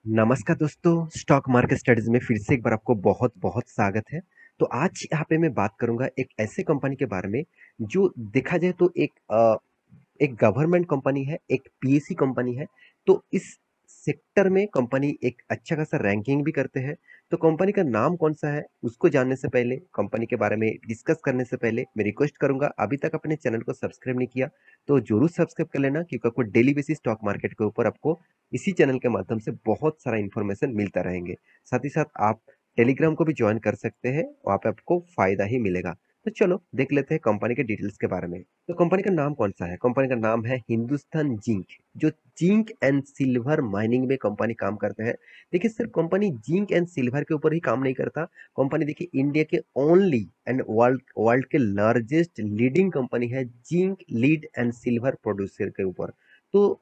नमस्कार दोस्तों, stock market studies में फिर से एक बार आपको बहुत-बहुत स्वागत है। तो आज यहाँ पे मैं बात करूँगा एक ऐसे कंपनी के बारे में जो देखा जाए तो एक गवर्नमेंट कंपनी है, एक पीएसयू कंपनी है। तो इस सेक्टर में कंपनी एक अच्छा खासा रैंकिंग भी करते हैं। तो कंपनी का नाम कौन-सा है, उसको जानने से पहले, कंपनी के बारे में डिस्कस करने से पहले मैं रिक्वेस्ट करूँगा अभी तक अपने चैनल को सब्सक्राइब नहीं किया, तो ज़रूर सब्सक्राइब कर लेना क्योंकि आपको डेली बेसिस स्टॉक मार्केट के ऊपर आपको इसी चैनल के माध्यम से बहुत सारा इन्फॉर्मेशन मिलता रहेंगे। साथ ही साथ आप टेलीग्राम को भी जॉइन कर सकते हैं, वहाँ पे आपको फ़ायदा ही मिलेगा। तो चलो देख लेते हैं कंपनी के डिटेल्स के बारे में। तो कंपनी का नाम कौन-सा है? कंपनी का नाम है हिंदुस्तान जिंक, जो जिंक एंड सिल्वर माइनिंग में कंपनी काम करते हैं। देखिए सिर्फ कंपनी जिंक एंड सिल्वर के ऊपर ही काम नहीं करता, कंपनी देखिए इंडिया के ओनली एंड वर्ल्ड वर्ल्ड के लार्जेस्ट लीडिंग कंपनी है zinc, lead and silver producer के ऊपर। तो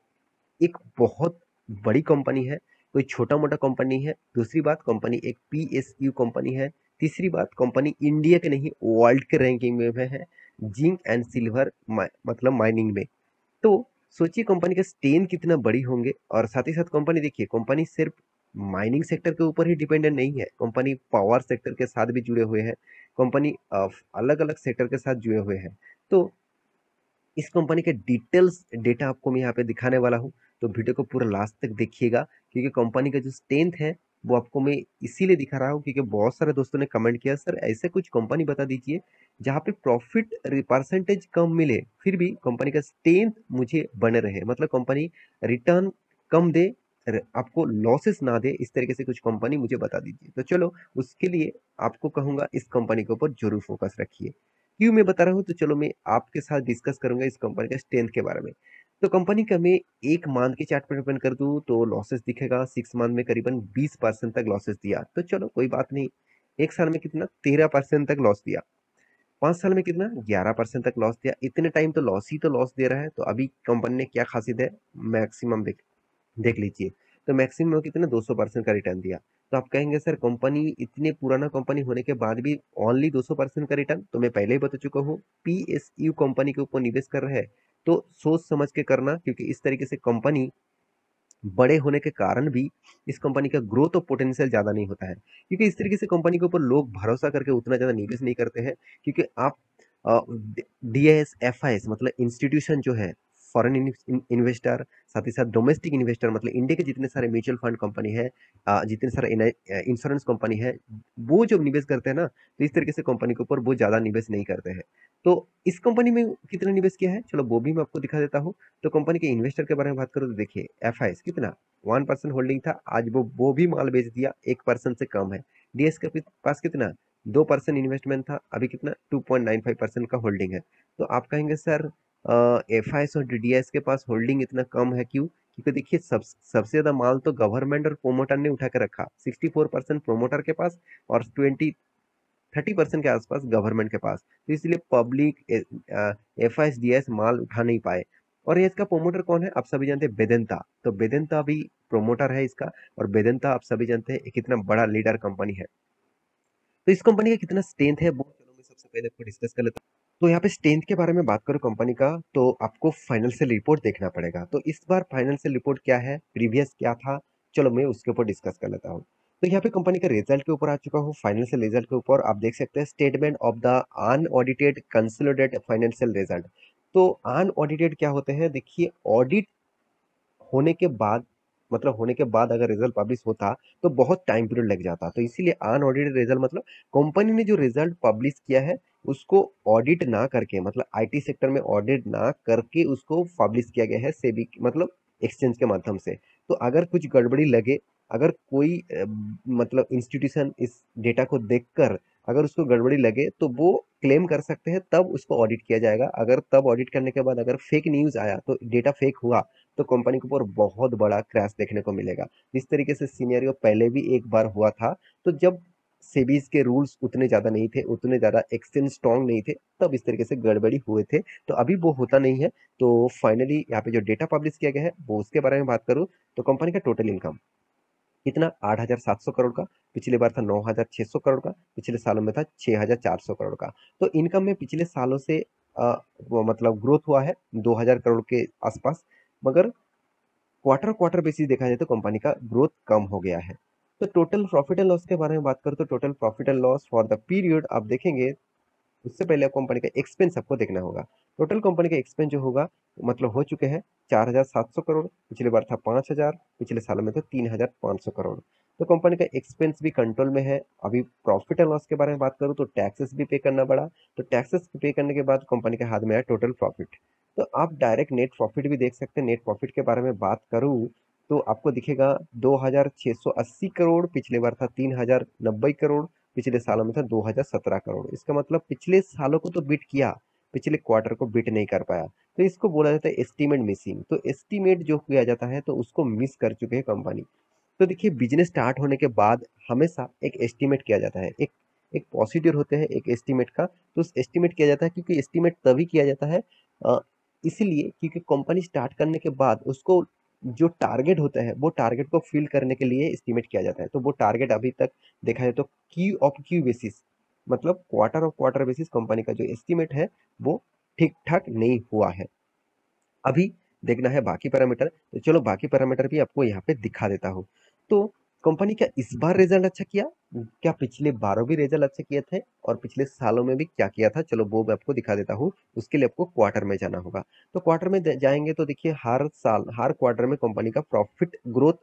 एक बहुत बड़ी कंपनी है, कोई छोटा-मोटा कंपनी है। दूसरी बात कंपनी एक पीएसयू कंपनी है। तीसरी बात कंपनी इंडिया के नहीं वर्ल्ड के रैंकिंग में है, जिंक एंड सिल्वर मतलब माइनिंग में। तो सोचिए कंपनी का स्ट्रेंथ कितना बड़ी होंगे और साथ ही साथ कंपनी देखिए कंपनी सिर्फ माइनिंग सेक्टर के ऊपर ही डिपेंडेंट नहीं है, कंपनी पावर सेक्टर के साथ भी जुड़े हुए हैं, कंपनी अलग-अलग सेक्टर के साथ जुड़े हुए हैं। तो इस कंपनी के डिटेल्स डेटा आपको मैं यहाँ पे दिखाने वाला हूँ, तो वीडियो को पूरा लास्ट तक देखिएगा क्योंकि कंपनी का जो स्ट्रेंथ है वो आपको मैं इसीलिए दिखा रहा हूँ क्योंकि बहुत सारे दोस्तों ने कमेंट किया सर ऐसे कुछ कंपनी बता दीजिए जहाँ पे प्रॉफिट परसेंटेज कम मिले फिर भी कंपनी का स्ट्रेंथ मुझे बने रहे, मतलब कंपनी रिटर्न कम दे, आपको लॉसेस ना दे, इस तरीके से कुछ कंपनी मुझे बता दीजिए। तो चलो उसके लिए आपको कहूंगा इस कंपनी के ऊपर जरूर फोकस रखिए। क्यों मैं बता रहा हूँ तो चलो मैं आपके साथ डिस्कस करूंगा इस कंपनी का स्ट्रेंथ के बारे में। तो कंपनी का मैं एक मंथ के चार्ट पर डिपेंड कर दूं तो लॉसेस दिखेगा, 6 मंथ में करीबन 20% तक लॉसेस दिया, तो चलो कोई बात नहीं। एक साल में कितना 13% तक लॉस दिया, 5 साल में कितना 11% तक लॉस दिया, इतने टाइम तो लॉस ही तो लॉस दे रहा है। तो अभी कंपनी ने क्या खासियत है, मैक्सिमम देख देख लीजिए। तो मैक्सिमम कितना 200% का रिटर्न दिया। तो आप कहेंगे सर कंपनी इतने पुराना कंपनी होने के बाद भी ओनली 200% का रिटर्न, तो मैं पहले ही बता चुका हूँ पीएसयू कंपनी के ऊपर निवेश कर रहे हैं तो सोच समझ के करना क्योंकि इस तरीके से कंपनी बड़े होने के कारण भी इस कंपनी का ग्रोथ और पोटेंशियल ज़्यादा नहीं होता है क्योंकि इस तरीके से कंपनी के ऊपर लोग भरोसा करके उतना ज़्यादा निवेश नहीं करते हैं क्योंकि आप डीएस एफआईएस मतलब इंस्टीट्यूशन जो है फॉरेन इन्वेस्टर, साथ ही साथ डोमेस्टिक इन्वेस्टर मतलब इंडिया के जितने सारे म्यूचुअल फंड कंपनी है, जितने सारे इंश्योरेंस कंपनी है, वो जब निवेश करते हैं ना तो इस तरीके से कंपनी के ऊपर वो ज़्यादा निवेश नहीं करते हैं। तो इस कंपनी में कितना निवेश किया है चलो वो भी मैं आपको दिखा देता हूँ। तो कंपनी के इन्वेस्टर के बारे में बात करूँ तो देखिए एफआईएस कितना 1% होल्डिंग था, आज वो भी माल बेच दिया, 1% से कम है। डीएस के पास कितना 2% इन्वेस्टमेंट था, अभी कितना 2.95% का होल्डिंग है। तो आप कहेंगे सर एफआईएस और डीडीएस के पास होल्डिंग इतना कम है क्यों? क्योंकि देखिए सबसे ज्यादा माल तो गवर्नमेंट और प्रोमोटर ने उठा के रखा, 64% प्रोमोटर के पास और 30% के आसपास गवर्नमेंट के पास। तो इसलिए पब्लिक एफआईएस डीएस माल उठा नहीं पाए। और ये इसका प्रोमोटर कौन है आप सभी जानते हैं, वेदांता। तो वेदांता भी प्रोमोटर है इसका, और वेदांता आप सभी जानते हैं कितना बड़ा लीडर कंपनी है। तो इस कंपनी का कितना स्ट्रेंथ है वो चलो मैं सबसे पहले आपको डिस्कस कर लेता हूँ। तो यहाँ पे स्ट्रेंथ के बारे में बात करूँ कंपनी का तो आपको फाइनेंशियल रिपोर्ट देखना पड़ेगा। तो इस बार फाइनेंशियल रिपोर्ट क्या है, प्रीवियस क्या था, चलो मैं उसके ऊपर डिस्कस कर लेता हूँ। तो यहाँ पे कंपनी का रिजल्ट के ऊपर आ चुका हूँ, फाइनेंशियल रिजल्ट के ऊपर आप देख सकते हैं statement of the unaudited consolidated financial result. तो अनऑडिटेड क्या होते हैं, देखिए ऑडिट होने के बाद, मतलब होने के बाद अगर रिजल्ट पब्लिश होता तो बहुत टाइम पीरियड लग जाता, तो इसीलिए अनऑडिटेड रिजल्ट मतलब कंपनी ने जो रिजल्ट पब्लिश किया है उसको ऑडिट ना करके, मतलब आईटी सेक्टर में ऑडिट ना करके उसको पब्लिश किया गया है सेबी मतलब एक्सचेंज के माध्यम से। तो अगर कुछ गड़बड़ी लगे, अगर कोई मतलब इंस्टीट्यूशन इस डेटा को देखकर अगर उसको गड़बड़ी लगे तो वो क्लेम कर सकते हैं, तब उसको ऑडिट किया जाएगा। अगर तब ऑडिट करने के बाद अगर फेक न्यूज आया तो डेटा फेक हुआ तो कंपनी के ऊपर बहुत बड़ा क्रैश देखने को मिलेगा। इस तरीके से सिनेरियो पहले भी एक बार हुआ था, तो जब सेबीज के रूल्स उतने ज़्यादा नहीं थे, उतने ज़्यादा एक्सचेंज स्ट्रांग नहीं थे, तब इस तरीके से गड़बड़ी हुए थे। तो अभी वो होता नहीं है। तो फाइनली यहाँ पे जो डेटा पब्लिश किया गया है वो उसके बारे में बात करूँ तो कंपनी का टोटल इनकम कितना 8,700 करोड़ का, पिछले बार था 9,600 करोड़ का, पिछले सालों में था 6,400 करोड़ का। तो इनकम में पिछले सालों से वो मतलब ग्रोथ हुआ है 2,000 करोड़ के आसपास। मगर क्वार्टर क्वार्टर बेसिस देखा जाए तो कंपनी का ग्रोथ कम हो गया है। तो टोटल प्रॉफिट एंड लॉस के बारे में बात करें तो total profit and loss for the period आप देखेंगे, उससे पहले कंपनी का एक्सपेंस आपको देखना होगा। टोटल कंपनी का एक्सपेंस जो होगा मतलब हो चुके हैं 4,700 करोड़, पिछली बार था 5,000, पिछले साल में तो 3,500 करोड़। तो कंपनी का एक्सपेंस भी कंट्रोल में है। अभी प्रॉफिट एंड लॉस के बारे में बात करूँ तो टैक्सेस भी पे करना पड़ा। तो टैक्सेस पे करने के बाद कंपनी के हाथ में आया टोटल प्रॉफिट। तो आप डायरेक्ट नेट प्रॉफिट भी देख सकते हैं। नेट प्रॉफिट के बारे में बात करूँ तो आपको दिखेगा 2,680 करोड़, पिछले बार था 3,090 करोड़, पिछले सालों में था 2017 करोड़। इसका मतलब पिछले सालों को तो बीट किया, पिछले क्वार्टर को बीट नहीं कर पाया। तो इसको बोला जाता है एस्टीमेट मिसिंग। तो एस्टीमेट जो किया जाता है तो उसको मिस कर चुके हैं कंपनी। तो देखिए बिजनेस स्टार्ट होने के बाद हमेशा एक एस्टीमेट किया जाता है, एक एक प्रोसीड्यूर होते हैं एक एस्टीमेट का। तो उस एस्टीमेट किया जाता है क्योंकि एस्टीमेट तभी किया जाता है अ, इसीलिए क्योंकि कंपनी स्टार्ट करने के बाद उसको जो टारगेट होता है वो टारगेट को फिल करने के लिए एस्टीमेट किया जाता है। तो वो टारगेट अभी तक देखा जाए तो क्यू ऑफ क्यू बेसिस मतलब quarter of quarter basis company का जो एस्टीमेट है वो ठीक ठाक नहीं हुआ है। अभी देखना है बाकी पैरामीटर, तो चलो बाकी पैरामीटर भी आपको यहाँ पे दिखा देता हूँ। तो कंपनी का इस बार रिजल्ट अच्छा किया, क्या पिछले बारों भी रिजल्ट अच्छे किए थे और पिछले सालों में भी क्या किया था, चलो वो मैं आपको दिखा देता हूँ। उसके लिए आपको क्वार्टर में जाना होगा। तो क्वार्टर में जाएंगे तो देखिए हर साल हर क्वार्टर में कंपनी का प्रॉफिट ग्रोथ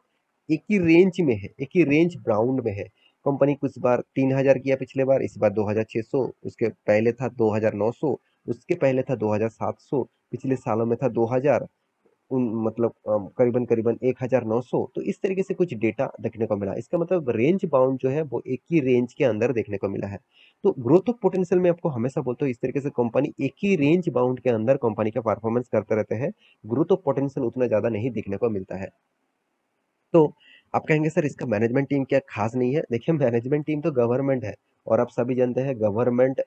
एक ही रेंज में है, एक ही रेंज बाउंड में है। कंपनी कुछ बार 3,000 किया पिछले बार, इस बार 2,600, उसके पहले था 2,900, उसके पहले था 2,700, पिछले सालों में था 2000, मतलब करीबन करीबन 1,900। तो इस तरीके से कुछ डेटा देखने को मिला। इसका मतलब रेंज बाउंड जो है वो एक ही रेंज के अंदर देखने को मिला है। तो ग्रोथ ऑफ पोटेंशियल में आपको हमेशा बोलता हूँ इस तरीके से कंपनी एक ही रेंज बाउंड के अंदर कंपनी का परफॉर्मेंस करते रहते हैं। ग्रोथ ऑफ पोटेंशियल उतना ज्यादा नहीं दिखने को मिलता है। तो आप कहेंगे सर इसका मैनेजमेंट टीम क्या खास नहीं है? देखिए मैनेजमेंट टीम तो गवर्नमेंट है और आप सभी जानते हैं गवर्नमेंट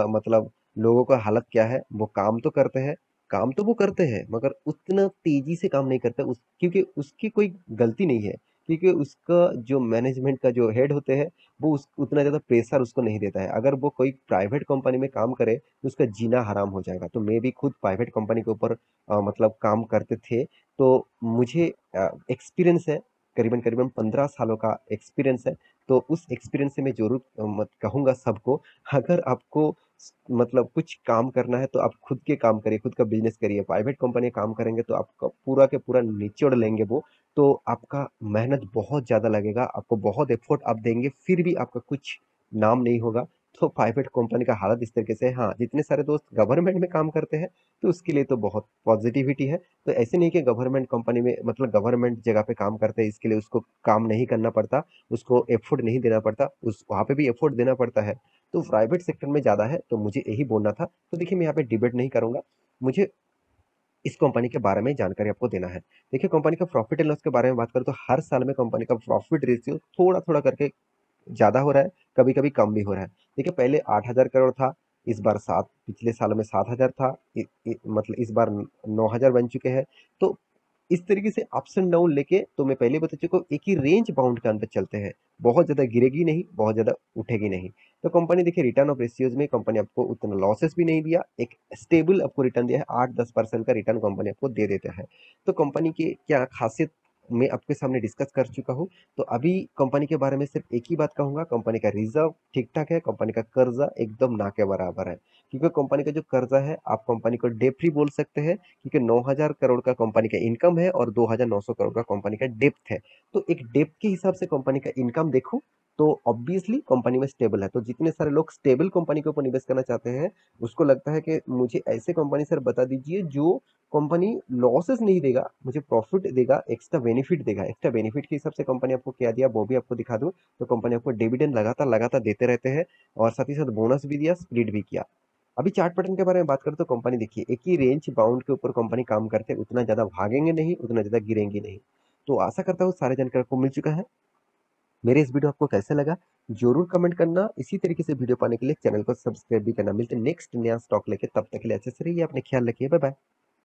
मतलब लोगों का हालत क्या है। वो काम तो करते हैं, काम तो वो करते हैं मगर उतना तेजी से काम नहीं करते क्योंकि उसकी कोई गलती नहीं है। क्योंकि उसका जो मैनेजमेंट का जो हेड होते हैं वो उतना ज्यादा प्रेशर उसको नहीं देता है। अगर वो कोई प्राइवेट कंपनी में काम करे तो उसका जीना हराम हो जाएगा। तो मैं भी खुद प्राइवेट कंपनी के ऊपर मतलब काम करते थे। तो मुझे एक्सपीरियंस है, करीबन करीबन 15 सालों का एक्सपीरियंस है। तो उस एक्सपीरियंस से मैं जरूर मत कहूंगा सबको, अगर आपको मतलब कुछ काम करना है तो आप खुद के काम करिए, खुद का बिजनेस करिए। प्राइवेट कंपनी काम करेंगे तो आपका पूरा के पूरा निचोड़ लेंगे वो। तो आपका मेहनत बहुत ज्यादा लगेगा, आपको बहुत एफर्ट आप देंगे, फिर भी आपका कुछ नाम नहीं होगा। तो प्राइवेट कंपनी का हालत इस तरीके से है। हाँ, जितने सारे दोस्त गवर्नमेंट में काम करते हैं तो उसके लिए तो बहुत पॉजिटिविटी है। तो ऐसे नहीं कि गवर्नमेंट कंपनी में मतलब गवर्नमेंट जगह पे काम करते हैं इसके लिए उसको काम नहीं करना पड़ता, उसको एफर्ट नहीं देना पड़ता, उस वहाँ पे भी एफर्ट देना पड़ता है। तो प्राइवेट सेक्टर में ज़्यादा है, तो मुझे यही बोलना था। तो देखिए मैं यहाँ पे डिबेट नहीं करूंगा, मुझे इस कंपनी के बारे में जानकारी आपको देना है। देखिए कंपनी का प्रॉफिट एंड लॉस के बारे में बात करें तो हर साल में कंपनी का प्रॉफिट रेशियो थोड़ा थोड़ा करके ज़्यादा हो रहा है, कभी-कभी कम भी हो रहा है। देखिए पहले 8,000 करोड़ था, इस बार 7, पिछले सालों में 7,000 था, मतलब इस बार 9,000 बन चुके हैं। तो इस तरीके से अप्स एंड डाउन लेके तो मैं पहले बता चुका हूँ एक ही रेंज बाउंड के अंदर चलते हैं। बहुत ज़्यादा गिरेगी नहीं, बहुत ज़्यादा उठेगी नहीं। तो कंपनी देखिए रिटर्न ऑफ रेशियोज में कंपनी आपको उतना लॉसेस भी नहीं दिया, एक स्टेबल आपको रिटर्न दिया है। 8-10% का रिटर्न कंपनी आपको दे देता है। तो कंपनी की क्या खासियत मैं आपके सामने डिस्कस कर चुका हूँ। तो अभी कंपनी के बारे में सिर्फ एक ही बात कहूंगा, कंपनी का रिजर्व ठीक ठाक है, कंपनी का कर्जा एकदम ना के बराबर है। क्योंकि कंपनी का जो कर्जा है आप कंपनी को डेट फ्री बोल सकते हैं, क्योंकि 9,000 करोड़ का कंपनी का इनकम है और 2,900 करोड़ का कंपनी का डेप्थ है। तो एक डेप्थ के हिसाब से कंपनी का इनकम देखो तो ऑब्वियसली कंपनी में स्टेबल है। तो जितने सारे लोग स्टेबल कंपनी के ऊपर निवेश करना चाहते हैं उसको लगता है कि मुझे ऐसे कंपनी सर बता दीजिए जो कंपनी लॉसेस नहीं देगा, मुझे प्रॉफिट देगा, एक्स्ट्रा बेनिफिट देगा। एक्स्ट्रा बेनिफिट के हिसाब से कंपनी आपको क्या दिया वो भी आपको दिखा दूं। तो कंपनी आपको डिविडेंड लगातार लगातार देते रहते हैं और साथ ही साथ बोनस भी दिया, स्प्लिट भी किया। अभी चार्ट पैटर्न के बारे में बात करें तो कंपनी देखिए एक ही रेंज बाउंड के ऊपर कंपनी काम करते हैं, उतना ज्यादा भागेंगे नहीं, उतना ज्यादा गिरेंगे नहीं। तो आशा करता हूँ सारे जानकारी आपको मिल चुका है। मेरे इस वीडियो आपको कैसे लगा जरूर कमेंट करना। इसी तरीके से वीडियो पाने के लिए चैनल को सब्सक्राइब भी करना। मिलते हैं नेक्स्ट नया स्टॉक लेके, तब तक के लिए अच्छे से रहिए, अपने ख्याल रखिए, बाय बाय।